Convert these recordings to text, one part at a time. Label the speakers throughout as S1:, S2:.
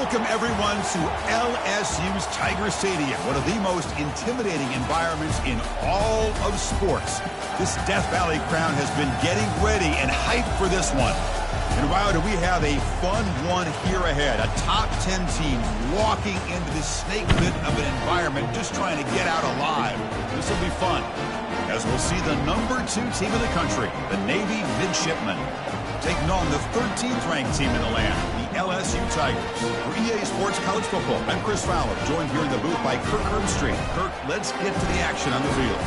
S1: Welcome, everyone, to LSU's Tiger Stadium, one of the most intimidating environments in all of sports. This Death Valley crowd has been getting ready and hyped for this one. And wow, do we have a fun one here ahead. A top 10 team walking into this snake pit of an environment just trying to get out alive. This will be fun, as we'll see the #2 team in the country, the Navy Midshipmen, taking on the 13th ranked team in the land, the LSU Tigers. For EA Sports College Football, I'm Chris Fowler, joined here in the booth by Kirk Herbstreit. Kirk, let's get to the action on the field.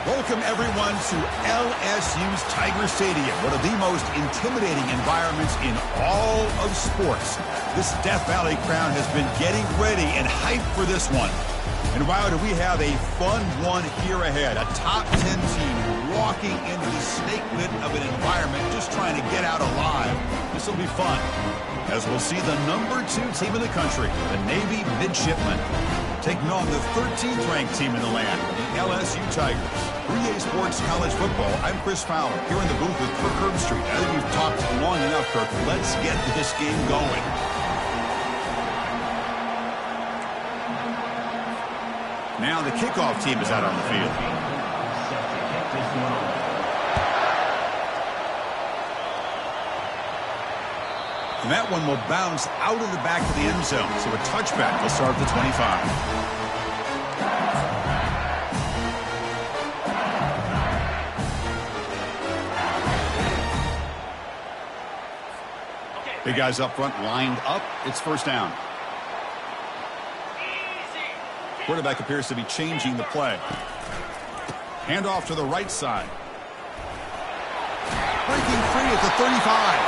S1: Welcome, everyone, to LSU's Tiger Stadium, one of the most intimidating environments in all of sports. This Death Valley crowd has been getting ready and hyped for this one. And wow, do we have a fun one here ahead. A top 10 team walking into the snake pit of an environment just trying to get out alive. This will be fun, as we'll see the #2 team in the country, the Navy Midshipmen, taking on the 13th ranked team in the land, the LSU Tigers. For EA Sports College Football, I'm Chris Fowler, here in the booth with Kirk Herbstreit. I think we've talked long enough, Kirk. Let's get this game going. Now the kickoff team is out on the field. And that one will bounce out of the back of the end zone. So a touchback will start at the 25. Big guys up front lined up. It's first down. Quarterback appears to be changing the play. Handoff to the right side. Breaking free at the 35.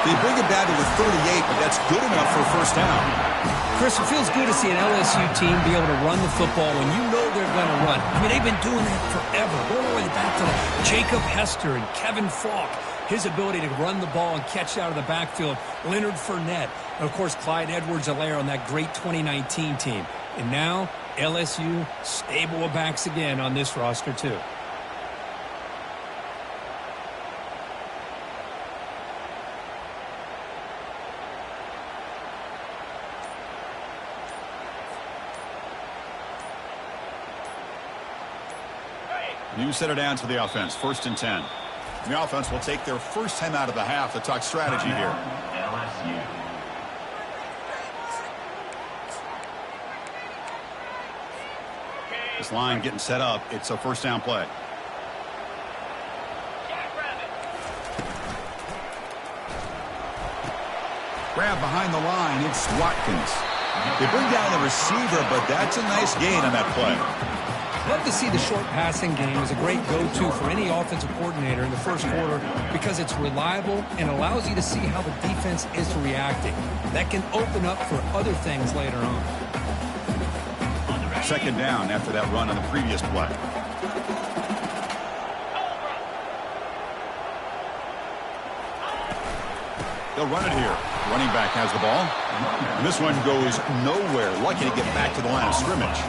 S1: They bring it down to the 38, but that's good enough for a first down.
S2: Chris, it feels good to see an LSU team be able to run the football when you know they're going to run. I mean, they've been doing that forever. Going all the way back to Jacob Hester and Kevin Falk. His ability to run the ball and catch out of the backfield. Leonard Fournette. And, of course, Clyde Edwards-Helaire on that great 2019 team. And now, LSU stable of backs again on this roster, too.
S1: New center down to the offense, 1st and 10. The offense will take their first time out of the half to talk strategy here.
S3: LSU.
S1: This line getting set up. It's a first down play. Grab behind the line. It's Watkins. They bring down the receiver, but that's a nice gain on that play.
S2: Love to see the short passing game as a great go-to for any offensive coordinator in the first quarter because it's reliable and allows you to see how the defense is reacting. That can open up for other things later on.
S1: Second down after that run on the previous play. They'll run it here. Running back has the ball. And this one goes nowhere. Lucky to get back to the line of scrimmage.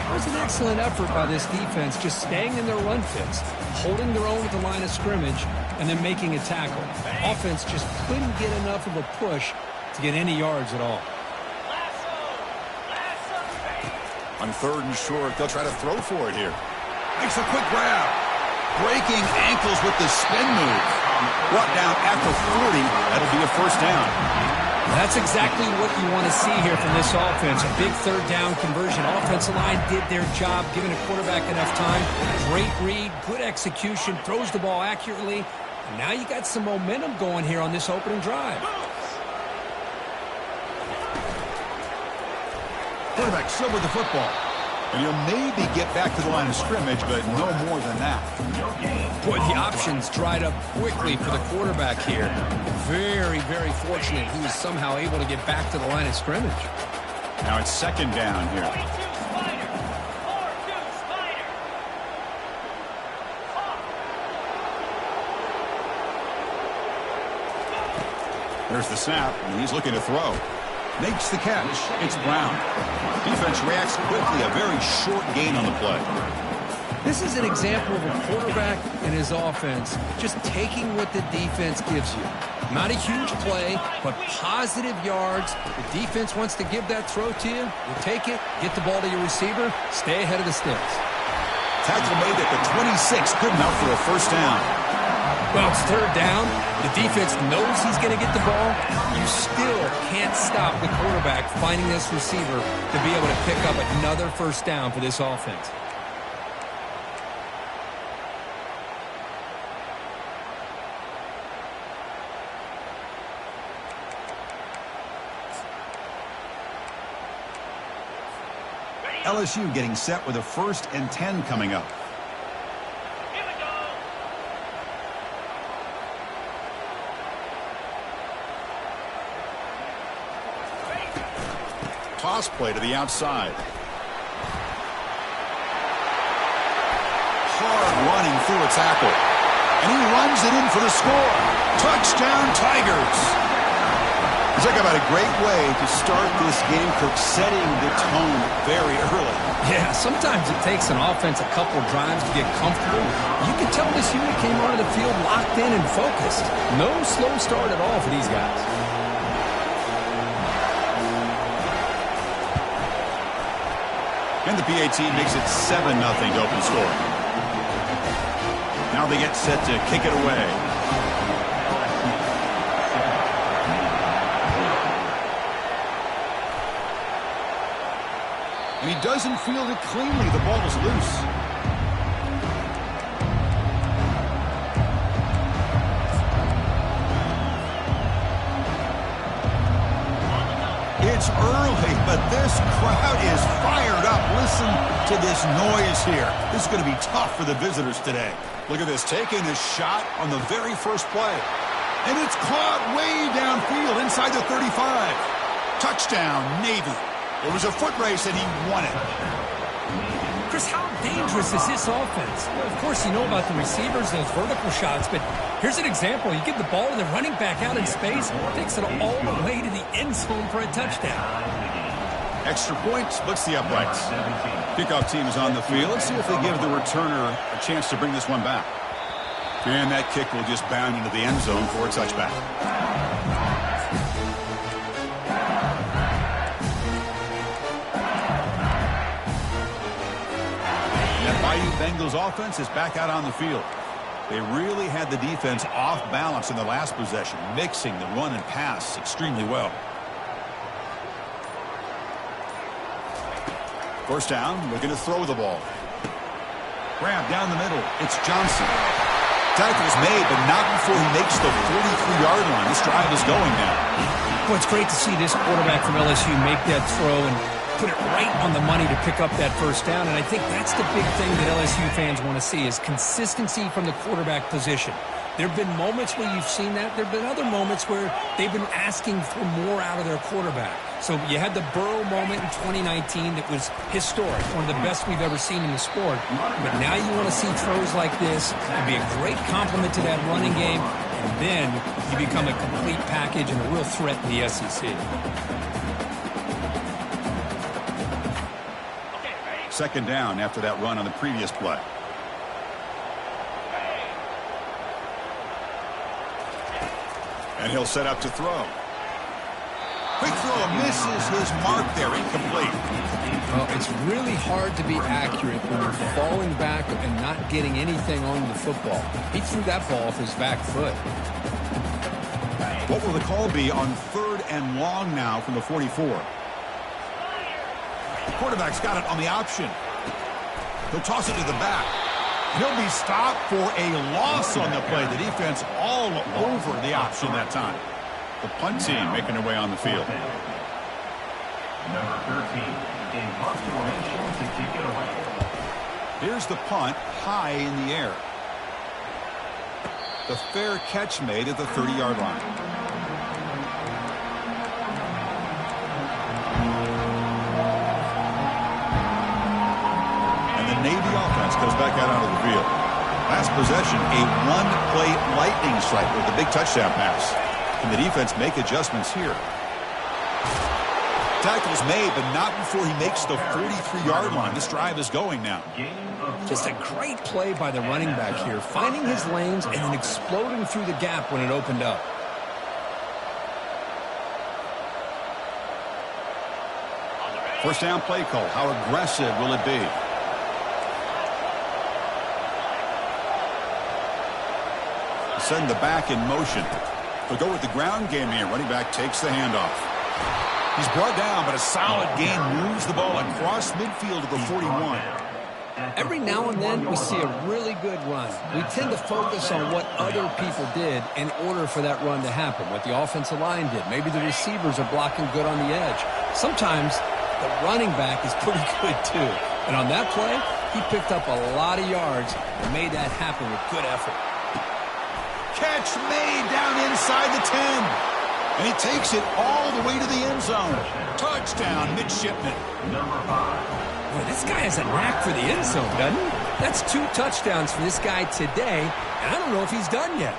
S2: It was an excellent effort by this defense, just staying in their run fits, holding their own at the line of scrimmage, and then making a tackle. Offense just couldn't get enough of a push to get any yards at all.
S1: On third and short, they'll try to throw for it here. Makes a quick grab. Breaking ankles with the spin move. Brought down after 40. That'll be a first down.
S2: That's exactly what you want to see here from this offense. A big third down conversion. Offensive line did their job, giving a quarterback enough time. Great read, good execution, throws the ball accurately. And now you got some momentum going here on this opening drive.
S1: Quarterback still with the football. And he'll maybe get back to the line of scrimmage, but no more than that.
S2: Boy, the options dried up quickly for the quarterback here. Very, very fortunate he was somehow able to get back to the line of scrimmage.
S1: Now it's second down here. There's the snap, and he's looking to throw. Makes the catch. It's Brown. Defense reacts quickly. A very short gain on the play.
S2: This is an example of a quarterback and his offense just taking what the defense gives you. Not a huge play, but positive yards. The defense wants to give that throw to you. You take it, get the ball to your receiver, stay ahead of the sticks.
S1: Tackle made at the 26. Good enough for a first down.
S2: Well, it's third down. The defense knows he's going to get the ball. You still can't stop the quarterback finding this receiver to be able to pick up another first down for this offense.
S1: LSU getting set with a 1st and 10 coming up. Toss play to the outside. Hard running through a tackle. And he runs it in for the score. Touchdown, Tigers. Talk about a great way to start this game, Cook, setting the tone very early.
S2: Yeah, sometimes it takes an offense a couple drives to get comfortable. You can tell this unit came onto the field locked in and focused. No slow start at all for these guys.
S1: And the PAT makes it 7-0 to open score. Now they get set to kick it away. And he doesn't field it cleanly. The ball is loose. It's early, but this crowd is fired up. Listen to this noise here. This is going to be tough for the visitors today. Look at this, taking this shot on the very first play. And it's caught way downfield inside the 35. Touchdown, Navy. It was a foot race, and he won it.
S2: Chris, how dangerous is this offense? Well, of course, you know about the receivers, those vertical shots, but here's an example. You give the ball to the running back out in space, takes it all the way to the end zone for a touchdown.
S1: Extra point splits the uprights. Kickoff team is on the field. Let's see if they give the returner a chance to bring this one back. And that kick will just bound into the end zone for a touchback. Bengals offense is back out on the field. They really had the defense off balance in the last possession, mixing the run and pass extremely well. First down, looking to throw the ball. Grab down the middle. It's Johnson. Tackle is made, but not before he makes the 43-yard line. This drive is going now.
S2: Well, it's great to see this quarterback from LSU make that throw, and put it right on the money to pick up that first down, and I think that's the big thing that LSU fans want to see is consistency from the quarterback position. There have been moments where you've seen that. There have been other moments where they've been asking for more out of their quarterback. So you had the Burrow moment in 2019 that was historic, one of the best we've ever seen in the sport. But now you want to see throws like this. It'd be a great compliment to that running game, and then you become a complete package and a real threat in the SEC.
S1: Second down after that run on the previous play. And he'll set up to throw. Quick throw misses his mark there, incomplete.
S2: Well, it's really hard to be accurate when you're falling back and not getting anything on the football. He threw that ball off his back foot.
S1: What will the call be on 3rd and long now from the 44? The quarterback's got it on the option. He'll toss it to the back. He'll be stopped for a loss on the play. The defense all over the option that time. The punt team making their way on the field.
S3: Number 13 in punt formation to kick it away.
S1: Here's the punt high in the air. The fair catch made at the 30-yard line. Navy offense goes back out onto the field. Last possession, a one-play lightning strike with a big touchdown pass. Can the defense make adjustments here? Tackle's made, but not before he makes the 43-yard line. This drive is going now.
S2: Just a great play by the running back here, finding his lanes and then exploding through the gap when it opened up.
S1: First down play call. How aggressive will it be? Send the back in motion. They'll go with the ground game here. Running back takes the handoff. He's brought down, but a solid gain moves the ball across midfield to the 41.
S2: Every now and then we see a really good run. We tend to focus on what other people did in order for that run to happen, what the offensive line did. Maybe the receivers are blocking good on the edge. Sometimes the running back is pretty good too. And on that play, he picked up a lot of yards and made that happen with good effort.
S1: Catch made down inside the 10. And he takes it all the way to the end zone. Touchdown, midshipman.
S3: Number 5.
S2: Boy, this guy has a knack for the end zone, doesn't he? That's 2 touchdowns for this guy today, and I don't know if he's done yet.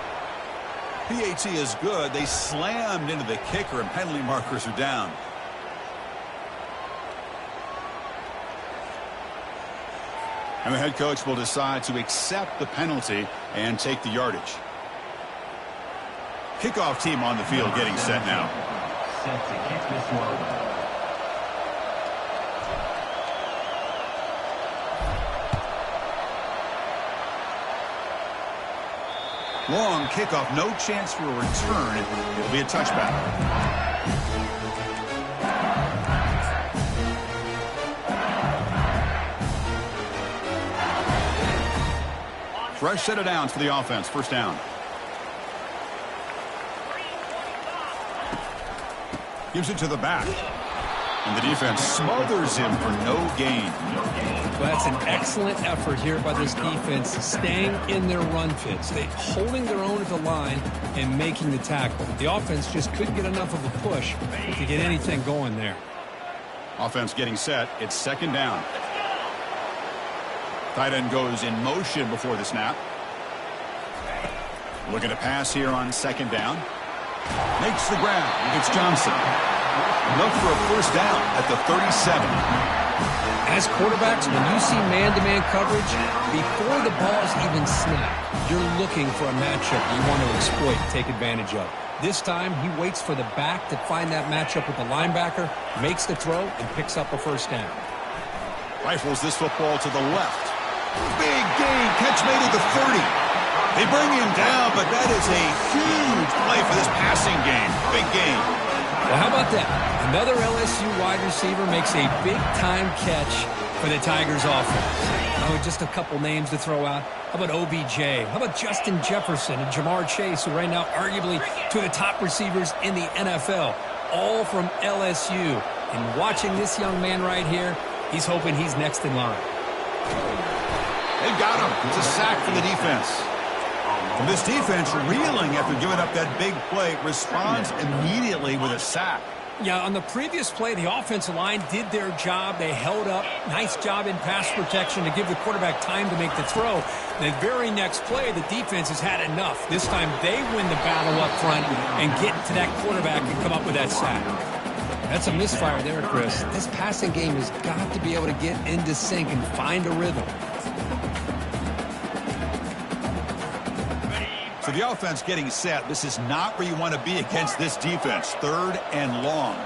S1: PAT is good. They slammed into the kicker, and penalty markers are down. And the head coach will decide to accept the penalty and take the yardage. Kickoff team on the field getting set now.
S3: Set to kick this one.
S1: Long kickoff, no chance for a return. It'll be a touchback. Fresh set of downs for the offense. First down. Gives it to the back. And the defense smothers him for no gain.
S2: Well, that's an excellent effort here by this defense, staying in their run fits. They holding their own at the line and making the tackle. The offense just couldn't get enough of a push to get anything going there.
S1: Offense getting set. It's second down. Tight end goes in motion before the snap. Looking to pass here on second down. Makes the grab. It's Johnson. Look for a first down at the 37.
S2: As quarterbacks, when you see man-to-man coverage, before the ball's even snapped, you're looking for a matchup you want to exploit, take advantage of. This time, he waits for the back to find that matchup with the linebacker, makes the throw, and picks up a first down.
S1: Rifles this football to the left. Big gain. Catch made at the 30. They bring him down, but that is a huge play for this passing game. Big gain.
S2: Well, how about that? Another LSU wide receiver makes a big-time catch for the Tigers offense. Oh, just a couple names to throw out. How about OBJ? How about Justin Jefferson and Jamar Chase, who right now arguably two of the top receivers in the NFL, all from LSU. And watching this young man right here, he's hoping he's next in line.
S1: They've got him. It's a sack for the defense. And this defense, reeling after giving up that big play, responds immediately with a sack.
S2: Yeah, on the previous play, the offensive line did their job. They held up. Nice job in pass protection to give the quarterback time to make the throw. The very next play, the defense has had enough. This time they win the battle up front and get to that quarterback and come up with that sack. That's a misfire there, Chris. This passing game has got to be able to get into sync and find a rhythm.
S1: So the offense getting set. This is not where you want to be against this defense. 3rd and long.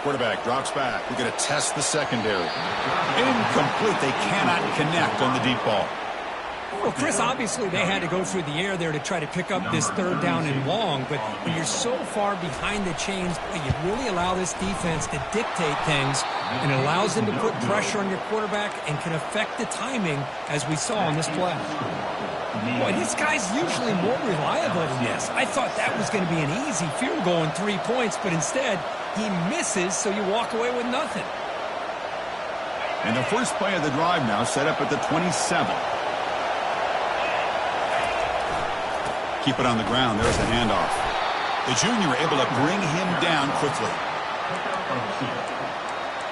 S1: Quarterback drops back. We're going to test the secondary. Incomplete. They cannot connect on the deep ball.
S2: Well, Chris, obviously they had to go through the air there to try to pick up this 3rd down and long, but when you're so far behind the chains, you really allow this defense to dictate things, and it allows them to put pressure on your quarterback and can affect the timing, as we saw on this play. Boy, this guy's usually more reliable than this. I thought that was going to be an easy field goal and 3 points, but instead he misses, so you walk away with nothing.
S1: And the first play of the drive now set up at the 27. Keep it on the ground. There's the handoff. The junior able to bring him down quickly.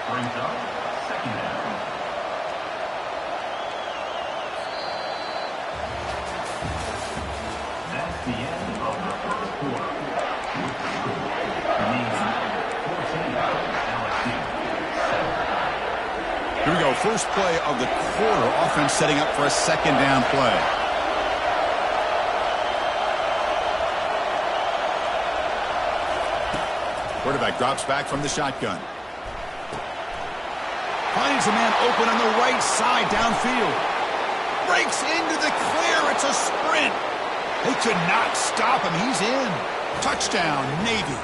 S3: Brings up 2nd down. That's the end of the first quarter. Means 14, LSU 7.
S1: Here we go. First play of the quarter. Offense setting up for a 2nd down play. Quarterback drops back from the shotgun. Finds a man open on the right side downfield. Breaks into the clear. It's a sprint. They could not stop him. He's in. Touchdown, Navy.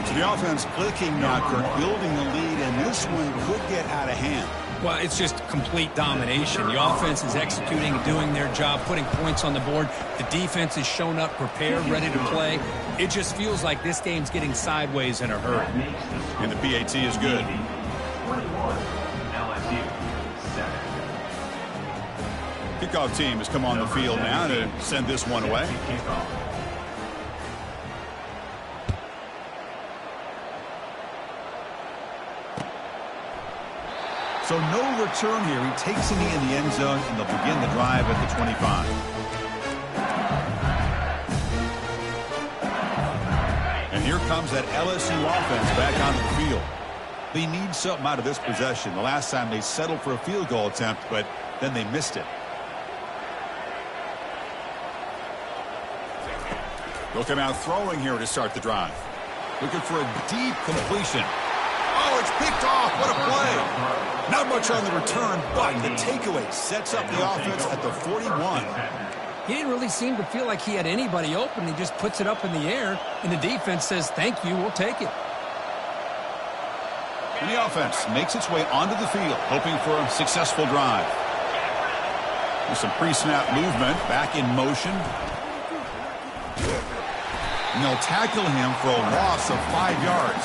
S1: So the offense clicking now, Kirk, building the lead, and this one could get out of hand.
S2: Well, it's just complete domination. The offense is executing and doing their job, putting points on the board. The defense has shown up, prepared, ready to play. It just feels like this game's getting sideways in a hurry.
S1: And the PAT is good.
S3: 21, LSU 7.
S1: Kickoff team has come on the field now to send this one away. So no return here. He takes it in the end zone, and they'll begin the drive at the 25. And here comes that LSU offense back onto the field. They need something out of this possession. The last time they settled for a field goal attempt, but then they missed it. They'll come out throwing here to start the drive. Looking for a deep completion. Oh, it's picked off. What a play. Not much on the return, but the takeaway sets up the offense at the 41.
S2: He didn't really seem to feel like he had anybody open. He just puts it up in the air, and the defense says, thank you, we'll take it.
S1: And the offense makes its way onto the field, hoping for a successful drive. With some pre-snap movement, back in motion. And they'll tackle him for a loss of 5 yards.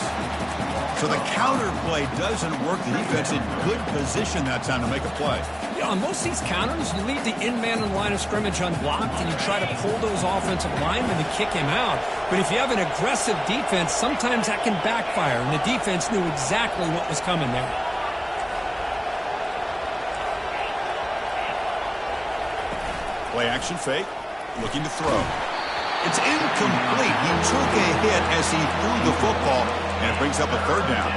S1: So the counter play doesn't work. The defense in good position that time to make a play.
S2: Yeah, on most of these counters, you leave the in-man in the line of scrimmage unblocked, and you try to pull those offensive linemen to kick him out. But if you have an aggressive defense, sometimes that can backfire, and the defense knew exactly what was coming there.
S1: Play action fake, looking to throw. It's incomplete. He took a hit as he threw the football, and it brings up a 3rd down.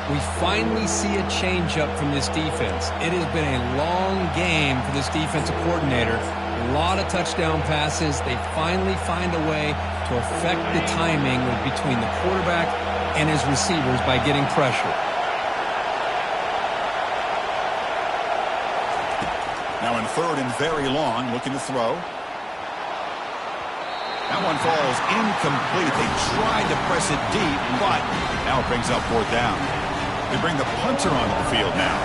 S2: We finally see a change-up from this defense. It has been a long game for this defensive coordinator. A lot of touchdown passes. They finally find a way to affect the timing between the quarterback and his receivers by getting pressure.
S1: Now in 3rd and very long, looking to throw. That one falls incomplete. They tried to press it deep, but now it brings up 4th down. They bring the punter onto the field now.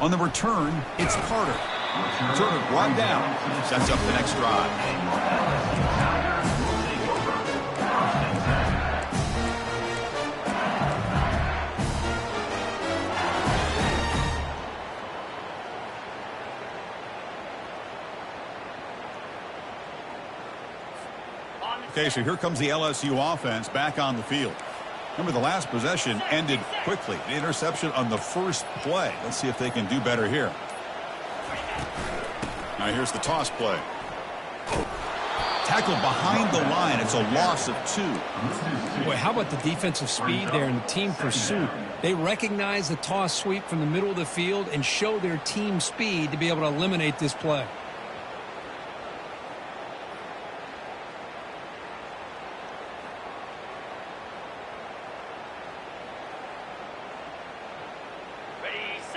S1: On the return, it's Carter. Turner brought down. Sets up the next drive. Okay, so here comes the LSU offense back on the field. Remember, the last possession ended quickly. The interception on the first play. Let's see if they can do better here. Now here's the toss play. Tackle behind the line. It's a loss of 2.
S2: Boy, how about the defensive speed there and the team pursuit? They recognize the toss sweep from the middle of the field and show their team speed to be able to eliminate this play.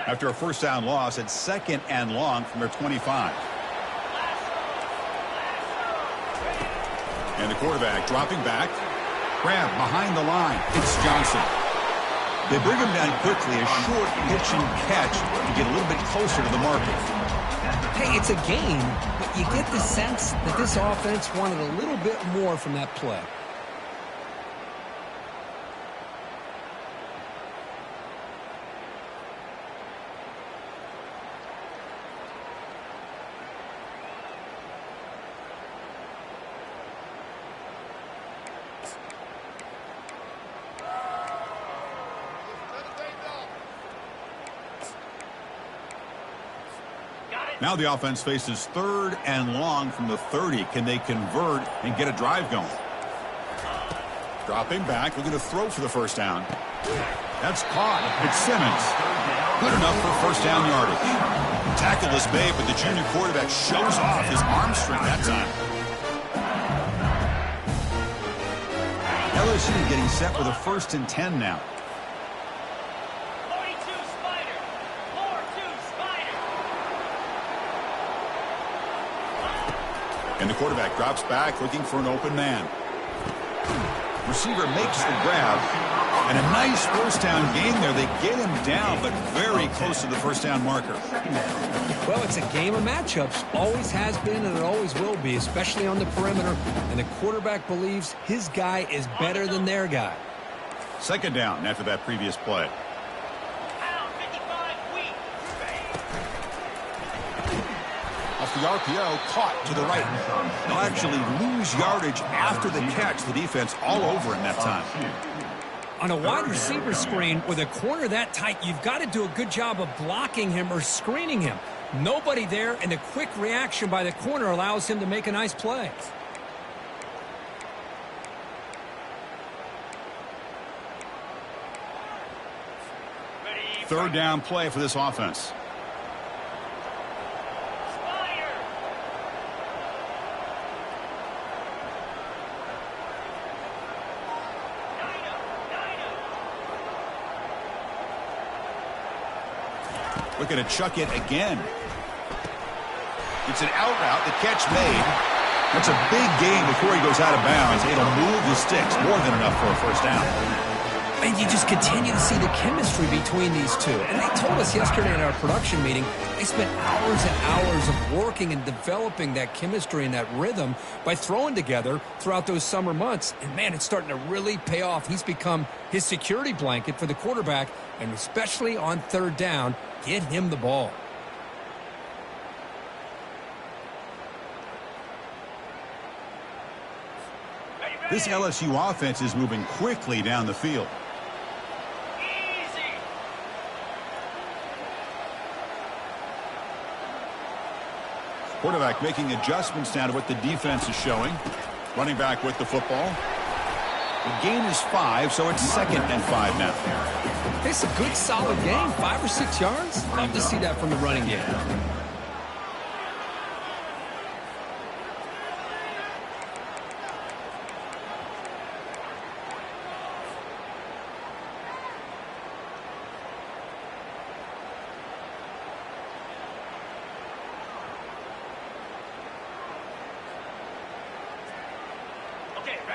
S1: After a first down loss, it's 2nd and long from their 25. And the quarterback dropping back. Grab behind the line. It's Johnson. They bring him down quickly. A short pitch and catch to get a little bit closer to the marker.
S2: Hey, it's a game, but you get the sense that this offense wanted a little bit more from that play.
S1: Now the offense faces 3rd and long from the 30. Can they convert and get a drive going? Dropping back, looking to throw for the first down. That's caught. It's Simmons. Good enough for first down yardage. Tackle is made, but the junior quarterback shows off his arm strength that time. LSU getting set with a 1st and 10 now. And the quarterback drops back, looking for an open man. Receiver makes the grab. And a nice first down gain there. They get him down, but very close to the first down marker.
S2: Well, it's a game of matchups. Always has been, and it always will be, especially on the perimeter. And the quarterback believes his guy is better than their guy.
S1: 2nd down after that previous play. The RPO caught to the right. They'll actually lose yardage after the catch. The defense all over him that time.
S2: On a wide receiver screen with a corner that tight, you've got to do a good job of blocking him or screening him. Nobody there, and a quick reaction by the corner allows him to make a nice play.
S1: Third down play for this offense. Looking to chuck it again. It's an out route. The catch made. That's a big gain before he goes out of bounds. It'll move the sticks. More than enough for a first down.
S2: And you just continue to see the chemistry between these two. And they told us yesterday in our production meeting, they spent hours and hours of working and developing that chemistry and that rhythm by throwing together throughout those summer months. And, man, it's starting to really pay off. He's become his security blanket for the quarterback, and especially on 3rd down, get him the ball.
S1: This LSU offense is moving quickly down the field. Quarterback making adjustments down to what the defense is showing. Running back with the football. The gain is 5, so it's 2nd and 5 now.
S2: It's a good, solid game. 5 or 6 yards. Love to see that from the running game.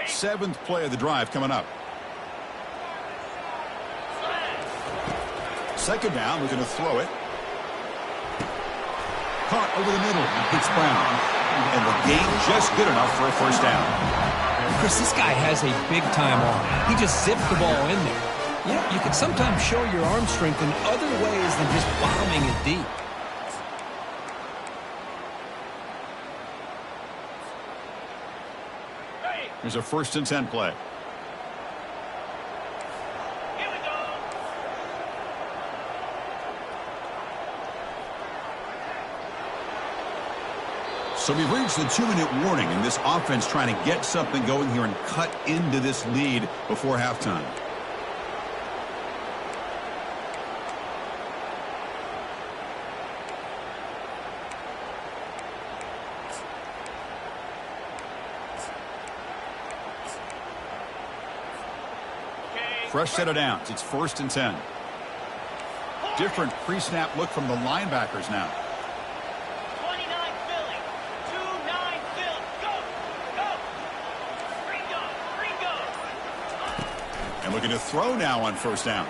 S1: Seventh play of the drive coming up. 2nd down, looking to throw it. Caught over the middle. It's Brown. And the gain just good enough for a first down.
S2: Chris, this guy has a big-time arm. He just zipped the ball in there. You know, you can sometimes show your arm strength in other ways than just bombing it deep.
S1: Here's a 1st and 10 play.
S3: Here we go.
S1: So we've reached the 2-minute warning, and this offense trying to get something going here and cut into this lead before halftime. Fresh set of downs. It's 1st and 10. Different pre-snap look from the linebackers now.
S3: 29 Philly. 2-9 Philly. Go. Go. Ringo.
S1: And looking to throw now on 1st down.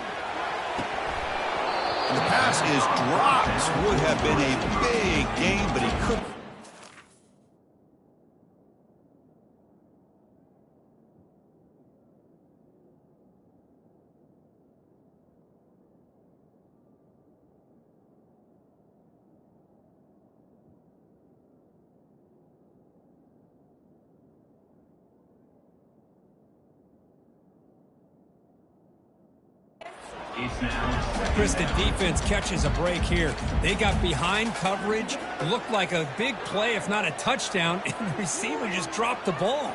S1: And the pass is dropped. Would have been a big gain, but he couldn't.
S2: Chris, the defense catches a break here. They got behind coverage, looked like a big play, if not a touchdown, and the receiver just dropped the ball.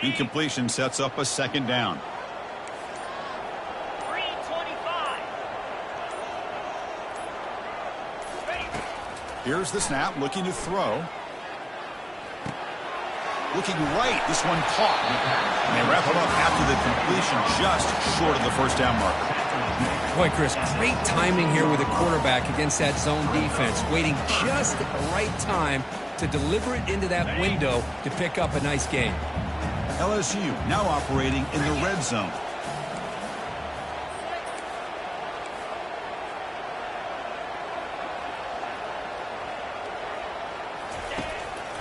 S1: Incompletion sets up a 2nd down. Here's the snap, looking to throw. Looking right, this one caught. And they wrap it up after the completion, just short of the 1st down marker.
S2: Boy, Chris, great timing here with the quarterback against that zone defense, waiting just at the right time to deliver it into that window to pick up a nice gain.
S1: LSU now operating in the red zone.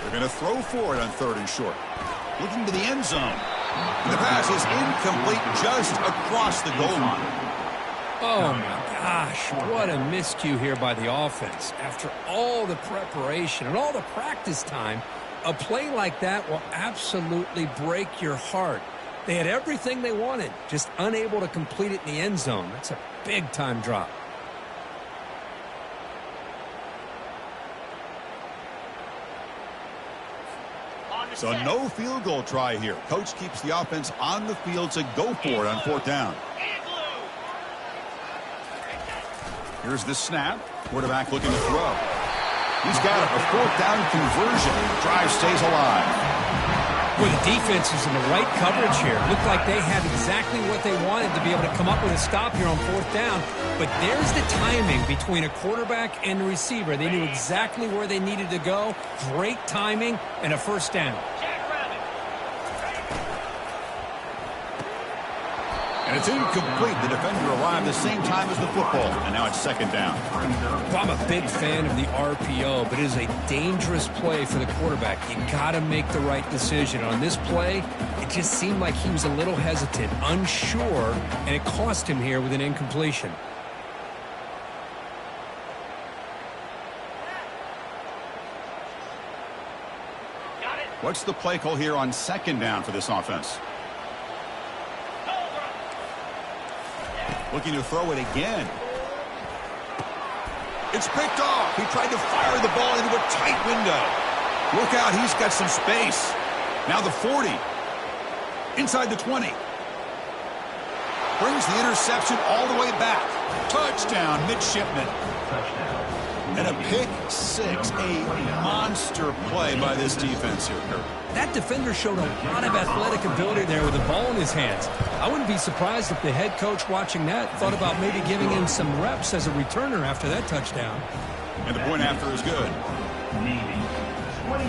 S1: They're going to throw for it on 3rd and short. Looking to the end zone. And the pass is incomplete just across the goal line.
S2: Oh, my gosh. What a miscue here by the offense. After all the preparation and all the practice time, a play like that will absolutely break your heart. They had everything they wanted, just unable to complete it in the end zone. That's a big-time drop.
S1: So no field goal try here. Coach keeps the offense on the field to go for it on 4th down. Here's the snap. Quarterback looking to throw. He's got a 4th down conversion. Drive stays alive.
S2: Well, the defense is in the right coverage here. Looked like they had exactly what they wanted to be able to come up with a stop here on 4th down. But there's the timing between a quarterback and the receiver. They knew exactly where they needed to go. Great timing and a 1st down.
S1: And it's incomplete. The defender arrived the same time as the football. And now it's 2nd down.
S2: Well, I'm a big fan of the RPO, but it is a dangerous play for the quarterback. You got to make the right decision. On this play, it just seemed like he was a little hesitant, unsure, and it cost him here with an incompletion.
S1: What's the play call here on 2nd down for this offense? Looking to throw it again. It's picked off. He tried to fire the ball into a tight window. Look out, he's got some space. Now the 40. Inside the 20. Brings the interception all the way back. Touchdown, midshipman. And a pick six, a monster play by this defense here, Kurt.
S2: That defender showed a lot of athletic ability there with the ball in his hands. I wouldn't be surprised if the head coach watching that thought about maybe giving him some reps as a returner after that touchdown.
S1: And the point after is good.
S3: Navy 28,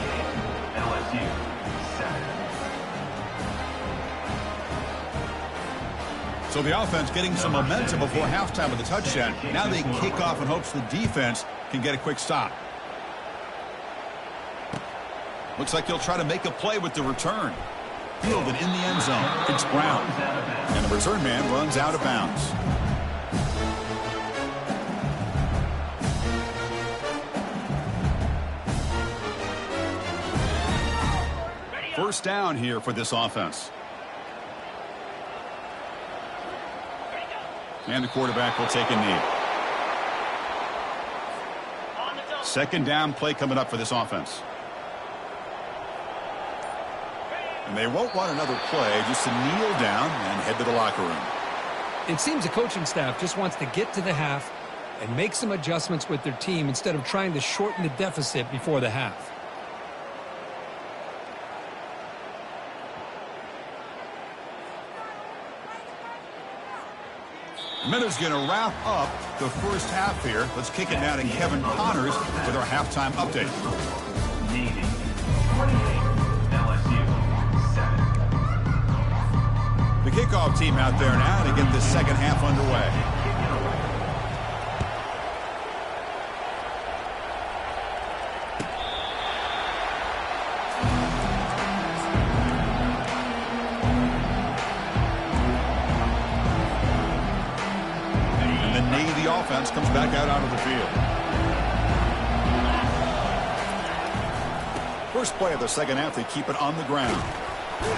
S3: LSU 7.
S1: So the offense getting some momentum before halftime with a touchdown. Now they kick off in hopes the defense can get a quick stop. Looks like he'll try to make a play with the return. Fielded in the end zone. It's Brown. And the return man runs out of bounds. First down here for this offense. And the quarterback will take a knee. Second down play coming up for this offense. And they won't want another play, just to kneel down and head to the locker room.
S2: It seems the coaching staff just wants to get to the half and make some adjustments with their team instead of trying to shorten the deficit before the half.
S1: Minutes going to wrap up the first half here. Let's kick it now to Kevin Connors with our halftime update.
S3: Navy 28, LSU 7.
S1: The kickoff team out there now to get the second half underway. Offense comes back out onto the field. First play of the second half, they keep it on the ground.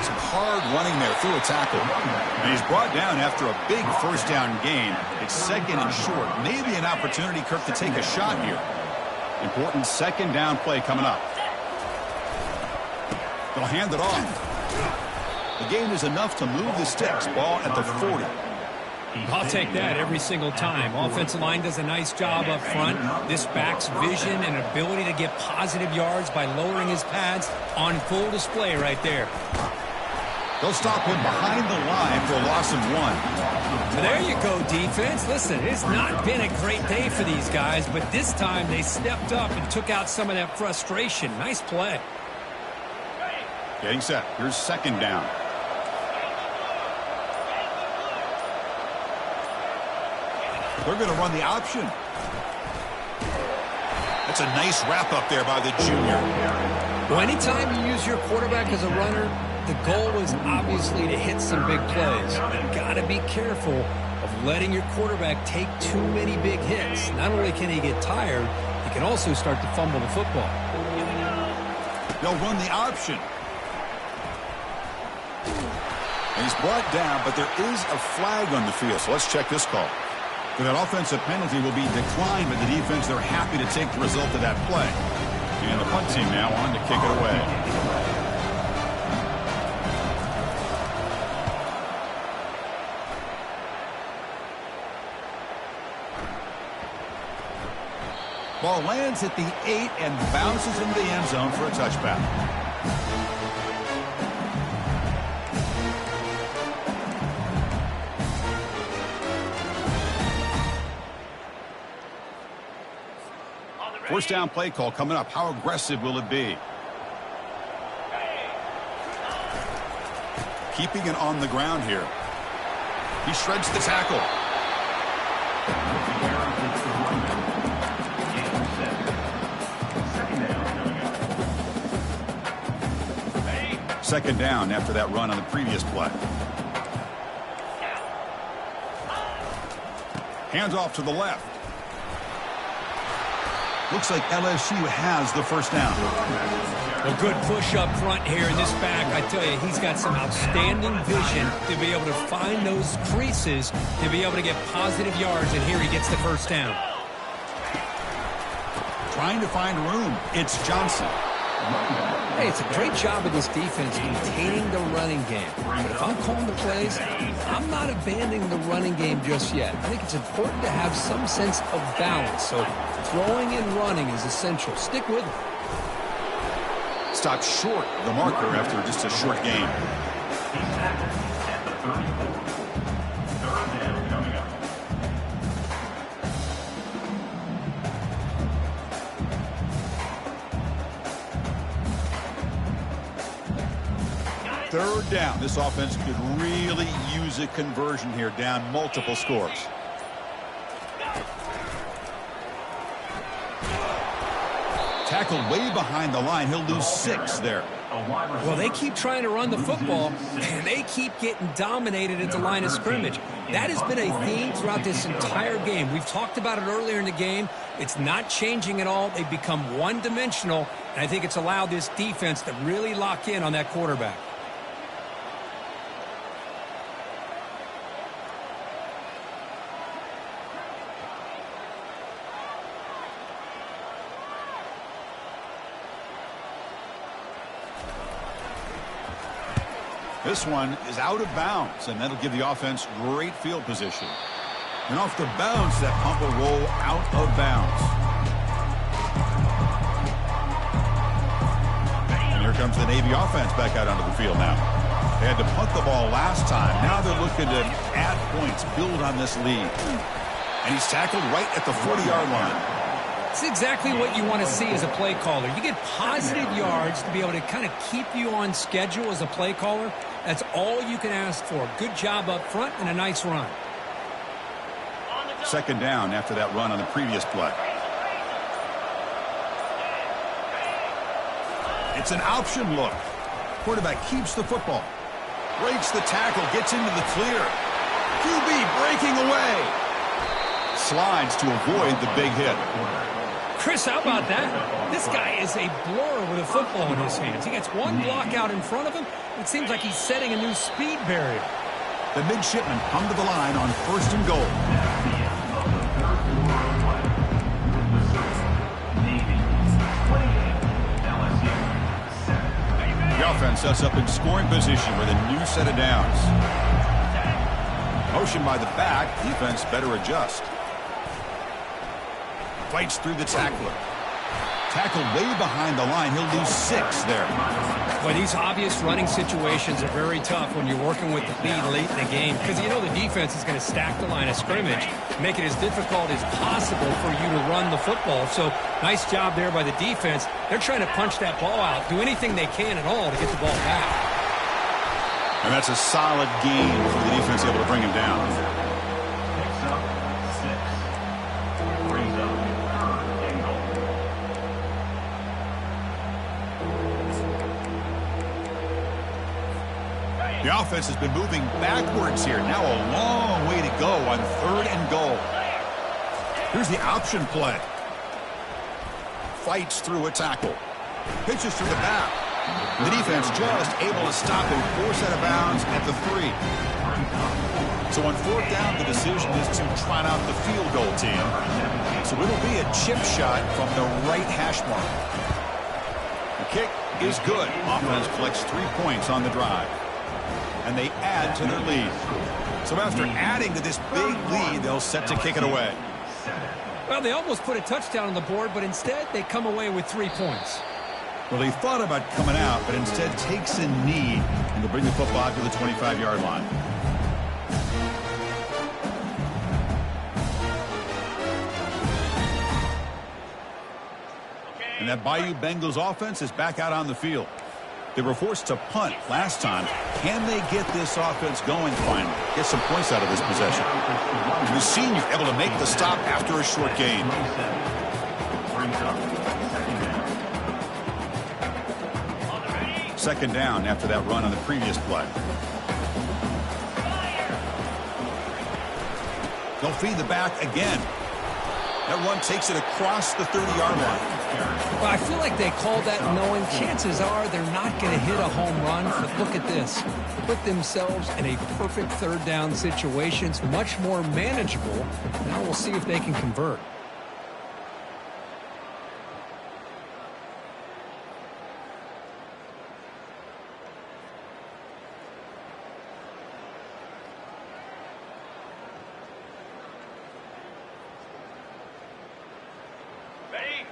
S1: Some hard running there through a tackle. And he's brought down after a big first down gain. It's second and short. Maybe an opportunity, Kirk, to take a shot here. Important second down play coming up. They'll hand it off. The gain is enough to move the sticks. Ball at the 40.
S2: I'll take that every single time. Offensive line does a nice job up front. This back's vision and ability to get positive yards by lowering his pads on full display right there.
S1: They'll stop him behind the line for a loss of 1.
S2: There you go, defense. Listen, it's not been a great day for these guys, but this time they stepped up and took out some of that frustration. Nice play.
S1: Getting set. Here's second down. They're going to run the option. That's a nice wrap up there by the junior.
S2: Well, anytime you use your quarterback as a runner, the goal is obviously to hit some big plays. You've got to be careful of letting your quarterback take too many big hits. Not only can he get tired, he can also start to fumble the football.
S1: They'll run the option. And he's brought down, but there is a flag on the field. So let's check this call. So that offensive penalty will be declined by the defense. They're happy to take the result of that play. And the punt team now on to kick it away. Ball lands at the 8 and bounces into the end zone for a touchback. First down play call coming up. How aggressive will it be? Keeping it on the ground here. He shreds the tackle. Second down after that run on the previous play. Hands off to the left. Looks like LSU has the first down.
S2: A good push up front here in this back. I tell you, he's got some outstanding vision to be able to find those creases, to be able to get positive yards, and here he gets the first down.
S1: Trying to find room. It's Johnson.
S2: Hey, it's a great job of this defense containing the running game. But if I'm calling the plays, I'm not abandoning the running game just yet. I think it's important to have some sense of balance. So throwing and running is essential. Stick with it.
S1: Stopped short of the marker after just a short game.
S3: He's tackled at the 34. Third down coming up.
S1: Third down. This offense could really use a conversion here, down multiple scores. Tackled way behind the line. He'll lose 6 there.
S2: Well, they keep trying to run the football, and they keep getting dominated at the line of scrimmage. That has been a theme throughout this entire game. We've talked about it earlier in the game. It's not changing at all. They've become one-dimensional, and I think it's allowed this defense to really lock in on that quarterback.
S1: This one is out of bounds, and that'll give the offense great field position. And off the bounce, that pump will roll out of bounds. And here comes the Navy offense back out onto the field now. They had to punt the ball last time. Now they're looking to add points, build on this lead. And he's tackled right at the 40-yard line.
S2: It's exactly what you want to see as a play caller. You get positive yards to be able to kind of keep you on schedule as a play caller. That's all you can ask for. Good job up front and a nice run.
S1: Second down after that run on the previous play. It's an option look. Quarterback keeps the football. Breaks the tackle, gets into the clear. QB breaking away. Slides to avoid the big hit.
S2: Chris, how about that? This guy is a blur with a football in his hands. He gets one block out in front of him. It seems like he's setting a new speed barrier.
S1: The midshipman hung to the line on 1st and goal. The offense sets up in scoring position with a new set of downs. Motion by the back. Defense better adjust. Fights through the tackler. Tackled way behind the line. He'll lose 6 there.
S2: Well, these obvious running situations are very tough when you're working with the lead late in the game because you know the defense is going to stack the line of scrimmage, make it as difficult as possible for you to run the football. So nice job there by the defense. They're trying to punch that ball out, do anything they can at all to get the ball back.
S1: And that's a solid gain for the defense able to bring him down.
S3: Picks up 6. Brings up 3rd and goal.
S1: The offense has been moving backwards here. Now a long way to go on 3rd and goal. Here's the option play. Fights through a tackle. Pitches to the back. The defense just able to stop him, force out of bounds at the 3. So on 4th down, the decision is to trot out the field goal team. So it'll be a chip shot from the right hash mark. The kick is good. Offense collects 3 points on the drive. And they add to their lead. So after adding to this big lead, they'll set to kick it away.
S2: Well, they almost put a touchdown on the board, but instead they come away with 3 points.
S1: Well, he thought about coming out, but instead takes a knee and to bring the football to the 25-yard line. And that Bayou Bengals offense is back out on the field. They were forced to punt last time. Can they get this offense going finally? Get some points out of this possession. The senior able to make the stop after a short game. Second down after that run on the previous play. They'll feed the back again. That run takes it across the 30-yard line.
S2: Well, I feel like they called that knowing chances are they're not going to hit a home run. But look at this. Put themselves in a perfect 3rd down situation. It's much more manageable. Now we'll see if they can convert.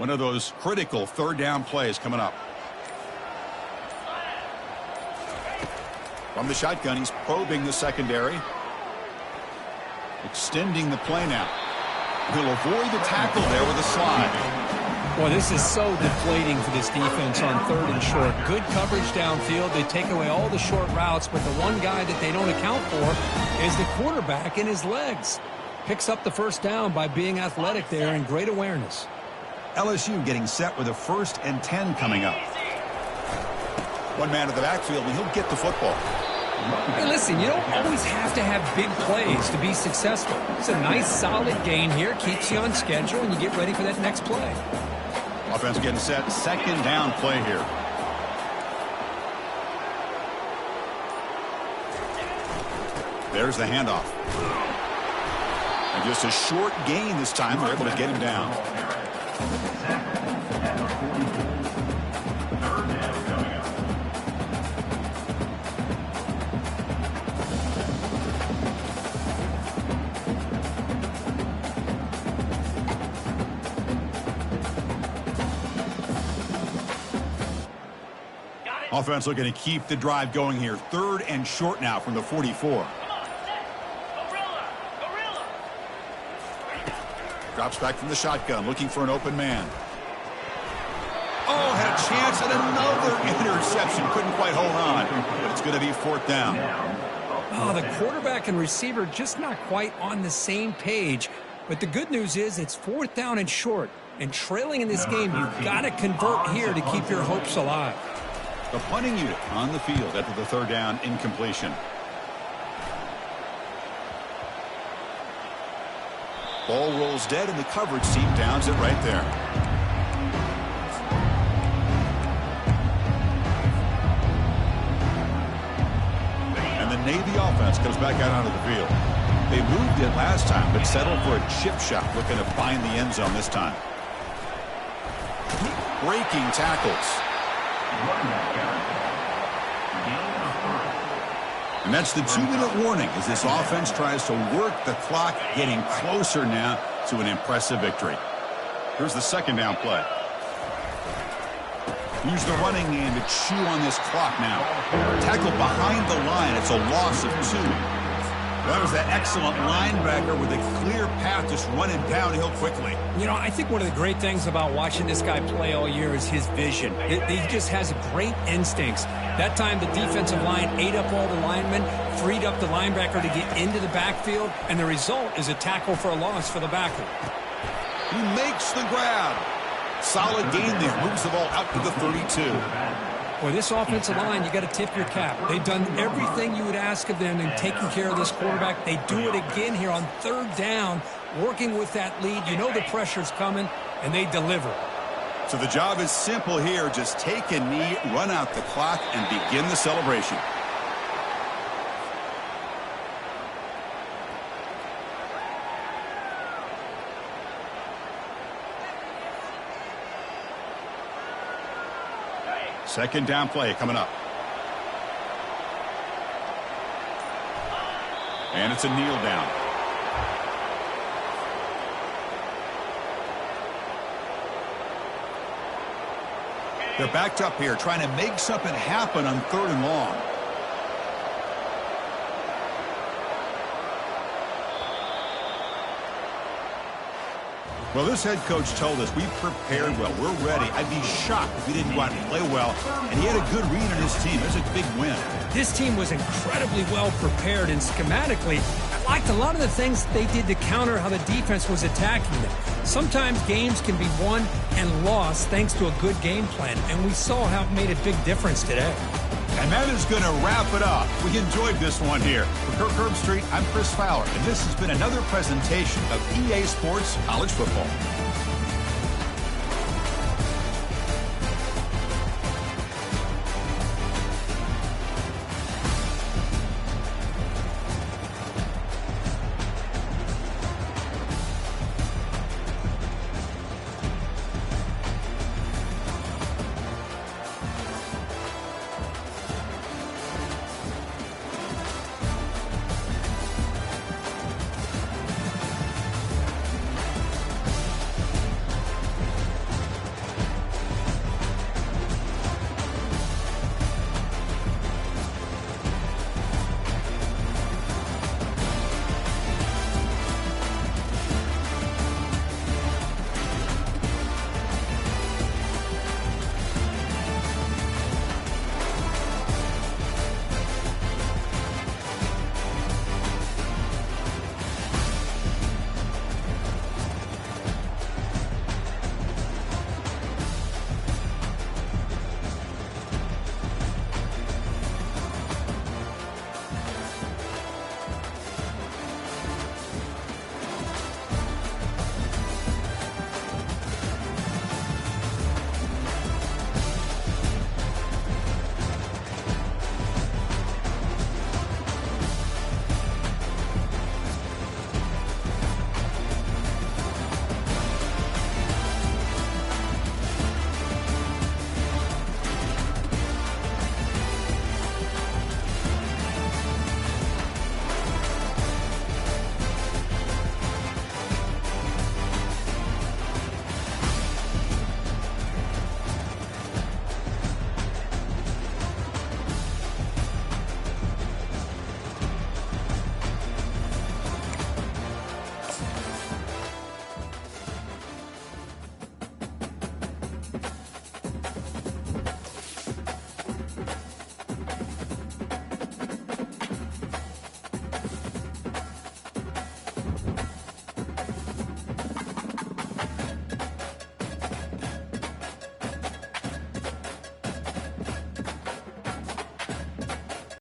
S1: One of those critical third down plays coming up. From the shotgun, he's probing the secondary. Extending the play now. He'll avoid the tackle there with a slide.
S2: Boy, this is so deflating for this defense on 3rd and short. Good coverage downfield. They take away all the short routes, but the one guy that they don't account for is the quarterback in his legs. Picks up the first down by being athletic there and great awareness.
S1: LSU getting set with a 1st and 10 coming up. One man in the backfield, and he'll get the football.
S2: Hey, listen, you don't always have to have big plays to be successful. It's a nice, solid gain here. Keeps you on schedule, and you get ready for that next play.
S1: Offense getting set. 2nd down play here. There's the handoff. And just a short gain this time. They're able to get him down. Offense looking to keep the drive going here. 3rd and short now from the 44. Drops back from the shotgun, looking for an open man. Oh, had a chance at another interception. Couldn't quite hold on, but it's going to be 4th down.
S2: Oh, the quarterback and receiver just not quite on the same page. But the good news is it's 4th down and short. And trailing in this game, you've got to convert here to keep your hopes alive.
S1: The punting unit on the field after the 3rd down incompletion. Ball rolls dead, and the coverage team downs it right there. And the Navy offense comes back out onto the field. They moved it last time, but settled for a chip shot, looking to find the end zone this time. Breaking tackles. And that's the 2-minute warning as this offense tries to work the clock, getting closer now to an impressive victory. Here's the 2nd down play. Use the running game to chew on this clock now. Tackle behind the line. It's a loss of 2. That was that excellent linebacker with a clear path just running downhill quickly.
S2: You know, I think one of the great things about watching this guy play all year is his vision. He just has great instincts. That time the defensive line ate up all the linemen, freed up the linebacker to get into the backfield, and the result is a tackle for a loss for the backer.
S1: He makes the grab. Solid gain there. Moves the ball out to the 32.
S2: Boy, this offensive line, you got to tip your cap. They've done everything you would ask of them in taking care of this quarterback. They do it again here on 3rd down, working with that lead. You know the pressure's coming, and they deliver.
S1: So the job is simple here. Just take a knee, run out the clock, and begin the celebration. Second down play coming up. And it's a kneel down. They're backed up here, trying to make something happen on 3rd and long. Well, this head coach told us we prepared well. We're ready. I'd be shocked if we didn't go out and play well. And he had a good read on his team. It was a big win.
S2: This team was incredibly well prepared, and schematically, I liked a lot of the things they did to counter how the defense was attacking them. Sometimes games can be won and lost thanks to a good game plan, and we saw how it made a big difference today.
S1: And that is going to wrap it up. We enjoyed this one here. For Kirk Herbstreit, I'm Chris Fowler, and this has been another presentation of EA Sports College Football.